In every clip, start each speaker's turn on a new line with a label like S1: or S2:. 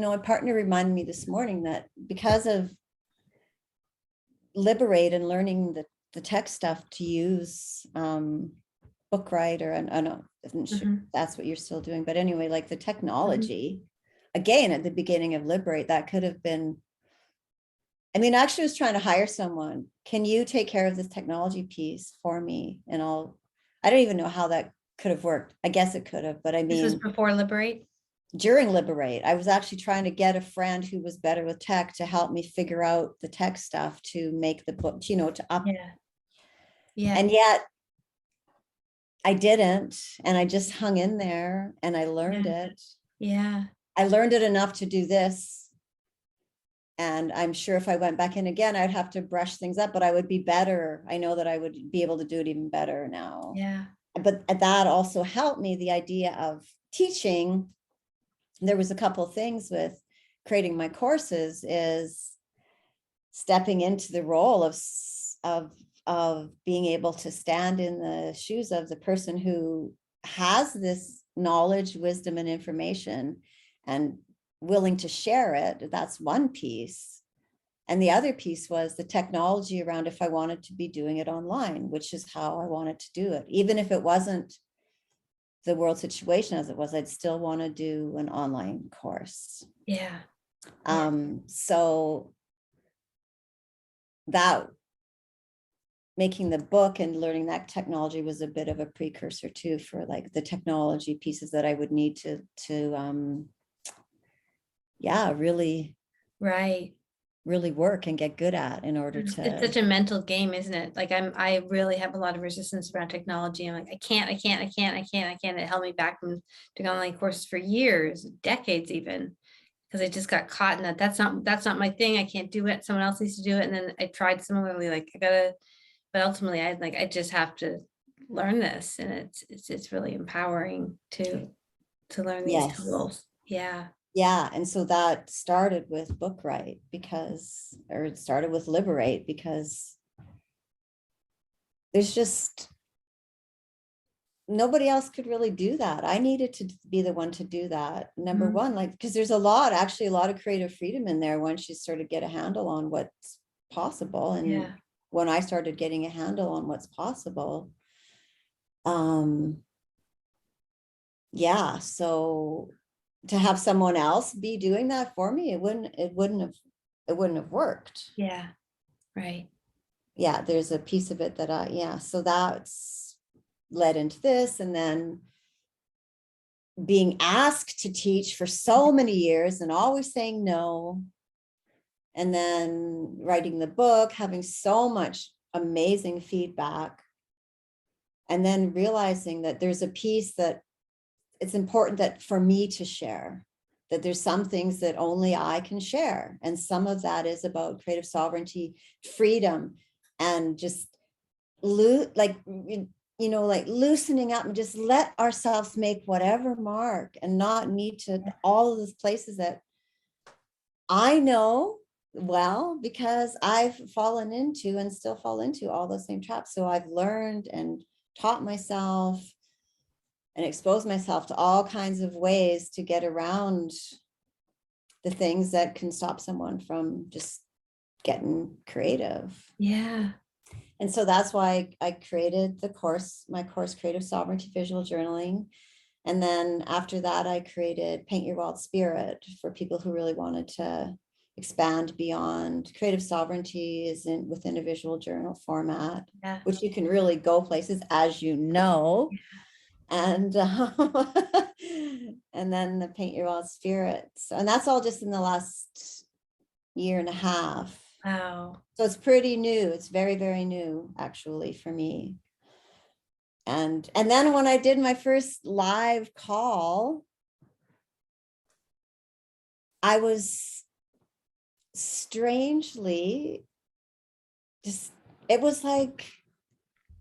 S1: a partner reminded me this morning that because of Liberate and learning the tech stuff to use Bookright, or I don't know, isn't sure that's what you're still doing, but anyway, like the technology, again, at the beginning of Liberate, that could have been, I mean, actually I was trying to hire someone. Can you take care of this technology piece for me? And I don't even know how that could have worked. I guess it could have, but I mean,
S2: this was before Liberate.
S1: During Liberate, I was actually trying to get a friend who was better with tech to help me figure out the tech stuff to make the book, to up.
S2: Yeah.
S1: And yet I didn't. And I just hung in there and I learned it.
S2: Yeah.
S1: I learned it enough to do this. And I'm sure if I went back in again, I'd have to brush things up, but I would be better. I know that I would be able to do it even better now.
S2: Yeah.
S1: But that also helped me, the idea of teaching. There was a couple of things with creating my courses, is stepping into the role of being able to stand in the shoes of the person who has this knowledge, wisdom, and information, and willing to share it. That's one piece. And the other piece was the technology around, if I wanted to be doing it online, which is how I wanted to do it. Even if it wasn't the world situation as it was, I'd still want to do an online course.
S2: Yeah.
S1: So that, making the book and learning that technology was a bit of a precursor too, for like the technology pieces that I would need to really,
S2: right,
S1: really work and get good at in order
S2: it's
S1: to.
S2: such a mental game, isn't it? Like I really have a lot of resistance around technology. I'm like, I can't. It held me back from doing online courses for years, decades even, because I just got caught in that. That's not my thing. I can't do it. Someone else needs to do it. And then I tried similarly, like I gotta, but ultimately I just have to learn this, and it's really empowering to learn these tools. Yeah.
S1: Yeah. And so that started with Bookright or it started with Liberate, because there's just nobody else could really do that. I needed to be the one to do that. Number one, like, because there's a lot of creative freedom in there once you sort of get a handle on what's possible. And when I started getting a handle on what's possible, so to have someone else be doing that for me, it wouldn't have worked.
S2: Yeah. Right.
S1: Yeah. There's a piece of it that so that's led into this. And then being asked to teach for so many years and always saying no. And then writing the book, having so much amazing feedback. And then realizing that there's a piece that it's important that for me to share, that there's some things that only I can share. And some of that is about creative sovereignty, freedom, and just like loosening up and just let ourselves make whatever mark and not need to all of those places that I know well, because I've fallen into and still fall into all those same traps. So I've learned and taught myself and exposed myself to all kinds of ways to get around the things that can stop someone from just getting creative.
S2: Yeah.
S1: And so that's why I created my course, Creative Sovereignty Visual Journaling. And then after that, I created Paint Your Wild Spirit for people who really wanted to expand beyond. Creative sovereignty is within a visual journal format, which you can really go places, as you know. And and then the Paint Your Wild Spirit. And that's all just in the last year and a half.
S2: Wow.
S1: So it's pretty new. It's very, very new, actually, for me. And then when I did my first live call, I was strangely it was like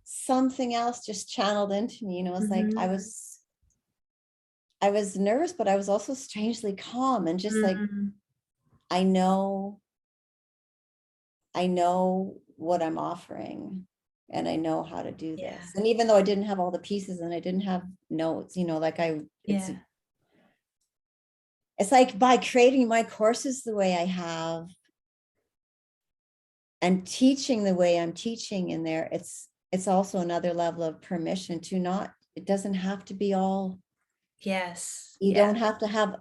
S1: something else just channeled into me. It's like I was nervous, but I was also strangely calm and just like, I know what I'm offering and I know how to do this. And even though I didn't have all the pieces and I didn't have notes, it's like by creating my courses the way I have and teaching the way I'm teaching in there, it's also another level of permission to not, it doesn't have to be all,
S2: Yes.
S1: you
S2: Yeah.
S1: don't have to have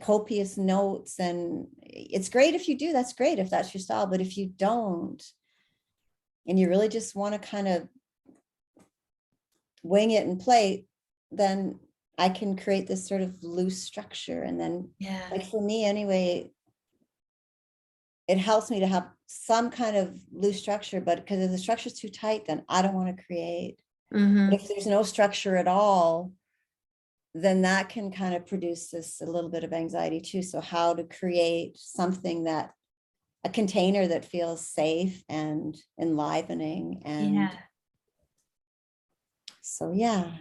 S1: copious notes, and it's great if you do, that's great if that's your style, but if you don't, and you really just want to kind of wing it and play, then I can create this sort of loose structure. And then,
S2: Yeah.
S1: like for me anyway, it helps me to have some kind of loose structure, but because if the structure is too tight, then I don't want to create.
S2: Mm-hmm.
S1: But if there's no structure at all, then that can kind of produce this a little bit of anxiety too. So how to create something that, a container that feels safe and enlivening. And
S2: Yeah.
S1: so, yeah.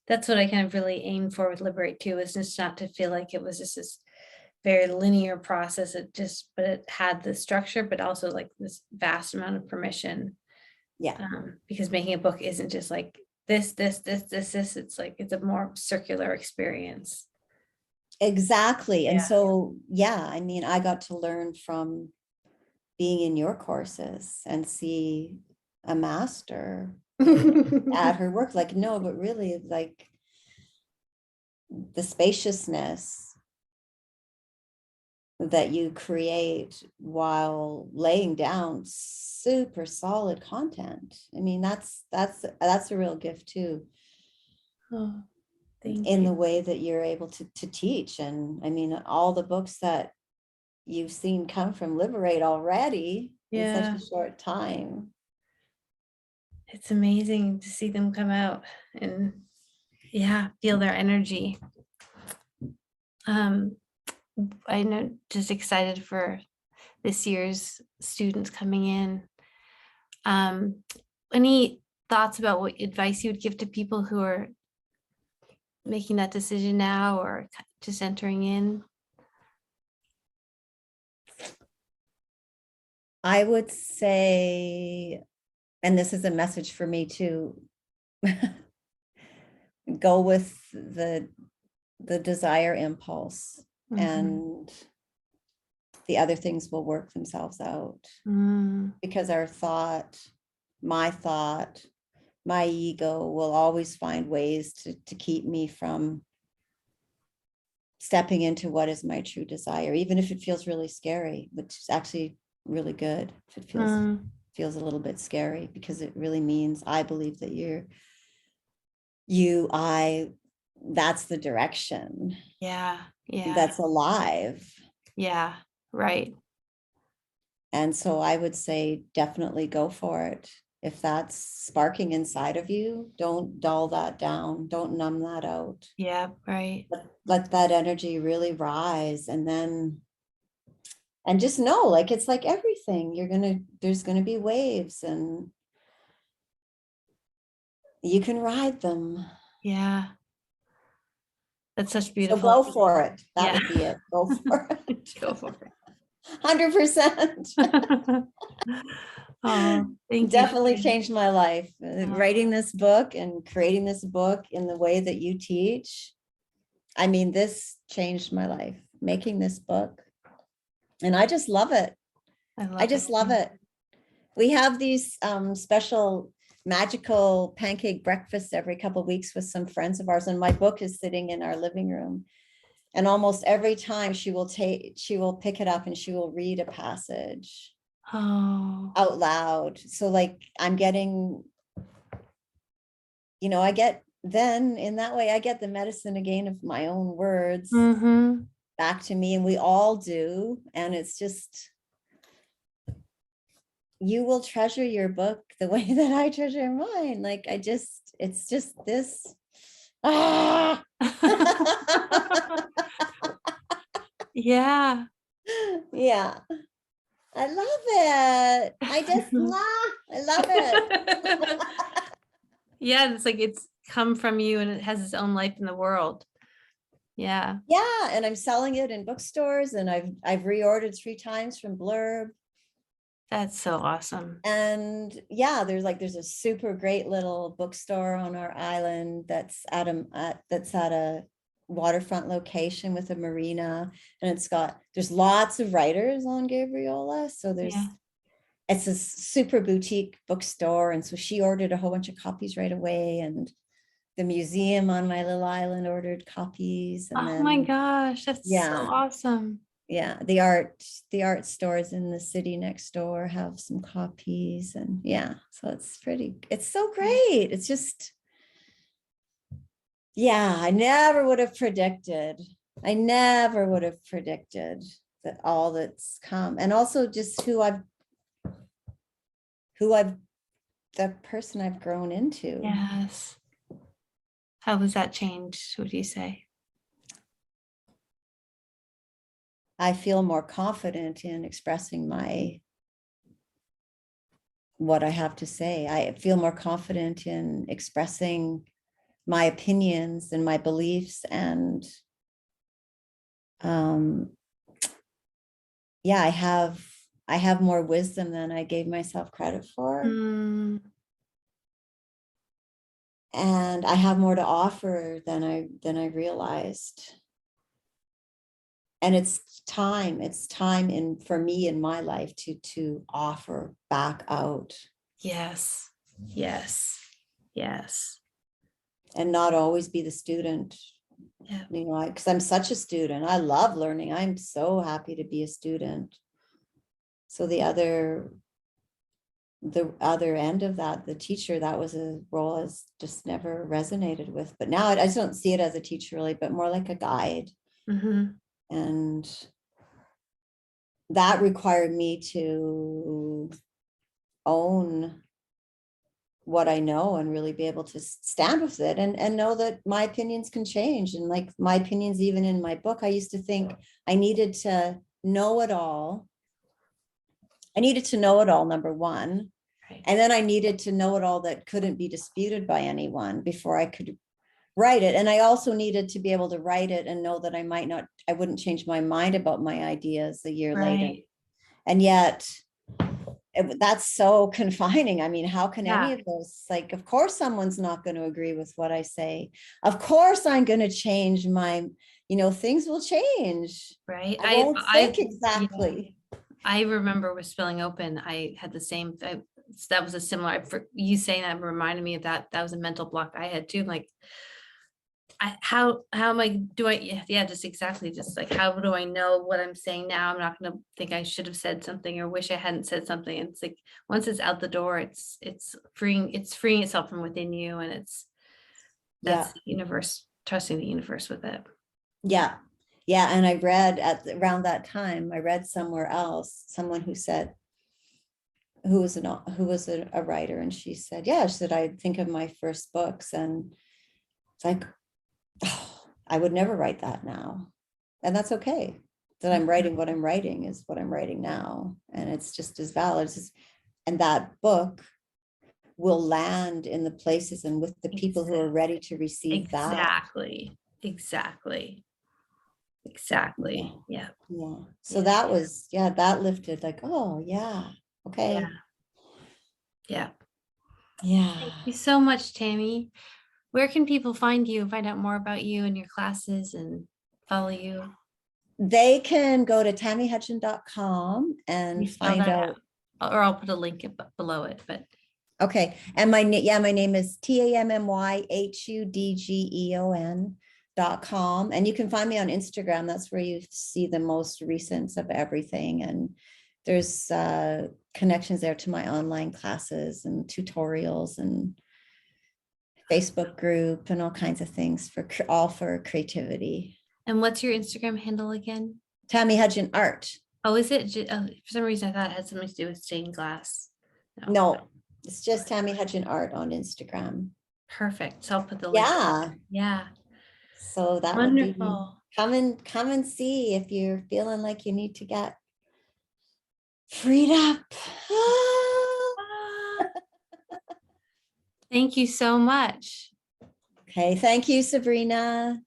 S2: That's what I kind of really aimed for with Liberate too, is just not to feel like it was just this very linear process. But it had the structure, but also like this vast amount of permission.
S1: Yeah.
S2: Because making a book isn't just like this. It's like, it's a more circular experience.
S1: Exactly. And
S2: Yeah.
S1: so, yeah, I mean, I got to learn from being in your courses and see a master at her work. Like, no, but really, like the spaciousness that you create while laying down super solid content. I mean, that's a real gift too,
S2: Oh, thank
S1: in
S2: you.
S1: the way that you're able to teach. And I mean, all the books that you've seen come from Liberate already in such
S2: Yeah.
S1: a short time.
S2: It's amazing to see them come out and feel their energy. I know, just excited for this year's students coming in. Any thoughts about what advice you would give to people who are making that decision now or just entering in?
S1: I would say, and this is a message for me too, go with the desire impulse,
S2: Mhm.
S1: and the other things will work themselves out. Because our thought, my ego will always find ways to keep me from stepping into what is my true desire, even if it feels really scary, which is actually really good. If it feels a little bit scary, because it really means I believe that that's the direction.
S2: Yeah.
S1: That's alive.
S2: Yeah. Right.
S1: And so I would say definitely go for it. If that's sparking inside of you, don't dull that down. Don't numb that out.
S2: Yeah. Right.
S1: Let that energy really rise. And just know, like, it's like everything, there's gonna be waves, and you can ride them.
S2: Yeah. That's such
S1: So
S2: beautiful.
S1: go for it. That
S2: Yeah.
S1: would be it. Go for it.
S2: Go for it.
S1: 100%.
S2: Oh, thank you.
S1: Definitely changed my life.
S2: Oh.
S1: Writing this book and creating this book in the way that you teach. I mean, this changed my life, making this book. And I just love it. I just love it. We have these special magical pancake breakfasts every couple of weeks with some friends of ours. And my book is sitting in our living room. And almost every time she will pick it up and she will read a passage out loud. So like I'm getting, I get then in that way, I get the medicine again of my own words back to me, and we all do. And it's just, you will treasure your book the way that I treasure mine. Like it's just this. Ah!
S2: Yeah.
S1: Yeah. I love it. I love it.
S2: Yeah, it's like it's come from you and it has its own life in the world. Yeah.
S1: Yeah. And I'm selling it in bookstores, and I've reordered 3 times from Blurb.
S2: That's so awesome.
S1: And yeah, there's a super great little bookstore on our island that's at a waterfront location with a marina, and there's lots of writers on Gabriola. So
S2: Yeah.
S1: it's a super boutique bookstore. And so she ordered a whole bunch of copies right away. And the museum on my little island ordered copies. And
S2: Oh my
S1: then,
S2: gosh, that's so
S1: yeah,
S2: awesome.
S1: yeah, the art stores in the city next door have some copies. And yeah, so it's so great. It's just, yeah, I never would have predicted that all that's come, and also just the person I've grown into.
S2: Yes. How has that changed? What do you say?
S1: I feel more confident in expressing what I have to say. I feel more confident in expressing my opinions and my beliefs. And yeah, I have more wisdom than I gave myself credit for.
S2: Mm,
S1: And I have more to offer than I realized. And it's time for me in my life to offer back out.
S2: yes. Yes. Yes.
S1: And not always be the student.
S2: Yeah.
S1: Because I'm such a student. I love learning. I'm so happy to be a student. So the other end of that, the teacher, that was a role has just never resonated with. But now I just don't see it as a teacher really, but more like a guide.
S2: Mm-hmm.
S1: And that required me to own what I know and really be able to stand with it and know that my opinions can change. And like my opinions, even in my book, I used to think I needed to know it all. I needed to know it all, number one.
S2: Right.
S1: And then I needed to know it all that couldn't be disputed by anyone before I could write it. And I also needed to be able to write it and know that I wouldn't change my mind about my ideas a year later.
S2: Right.
S1: And yet that's so confining. I mean, how can any
S2: Yeah.
S1: of those, like, of course, someone's not going to agree with what I say. Of course, I'm going to change things will change.
S2: Right.
S1: I won't think
S2: Yeah.
S1: exactly.
S2: I remember with Spilling Open, I had the same, that was a similar, for you saying that reminded me of that. That was a mental block I had too. Like, how am I doing? Yeah, just exactly. Just like, how do I know what I'm saying now? I'm not going to think I should have said something or wish I hadn't said something. It's like, once it's out the door, it's freeing itself from within you. And that's
S1: Yeah.
S2: the universe, trusting the universe with it.
S1: Yeah. Yeah. And I read around that time, I read somewhere else, someone who was a writer. And she said, I think of my first books, and it's like, oh, I would never write that now. And that's okay. That I'm writing what I'm writing is what I'm writing now. And it's just as valid. And that book will land in the places and with the people who are ready to receive that.
S2: Exactly. Yeah.
S1: Yeah. So that was, that lifted like, oh yeah. Okay.
S2: Yeah.
S1: Yeah.
S2: Thank you so much, Tammy. Where can people find you and find out more about you and your classes and follow you?
S1: They can go to tammyhudgeon.com and find out.
S2: Or I'll put a link below it, but.
S1: Okay. And my name is TammyHudgeon.com. And you can find me on Instagram. That's where you see the most recent of everything. And there's connections there to my online classes and tutorials and Facebook group and all kinds of things all for creativity.
S2: And what's your Instagram handle again?
S1: Tammy Hudgeon Art.
S2: Oh, is it? For some reason, I thought it had something to do with stained glass.
S1: No, it's just Tammy Hudgeon Art on Instagram.
S2: Perfect. So I'll put the link. Yeah.
S1: So that
S2: wonderful.
S1: Would be come and see if you're feeling like you need to get freed up.
S2: Thank you so much.
S1: Okay, thank you, Sabrina.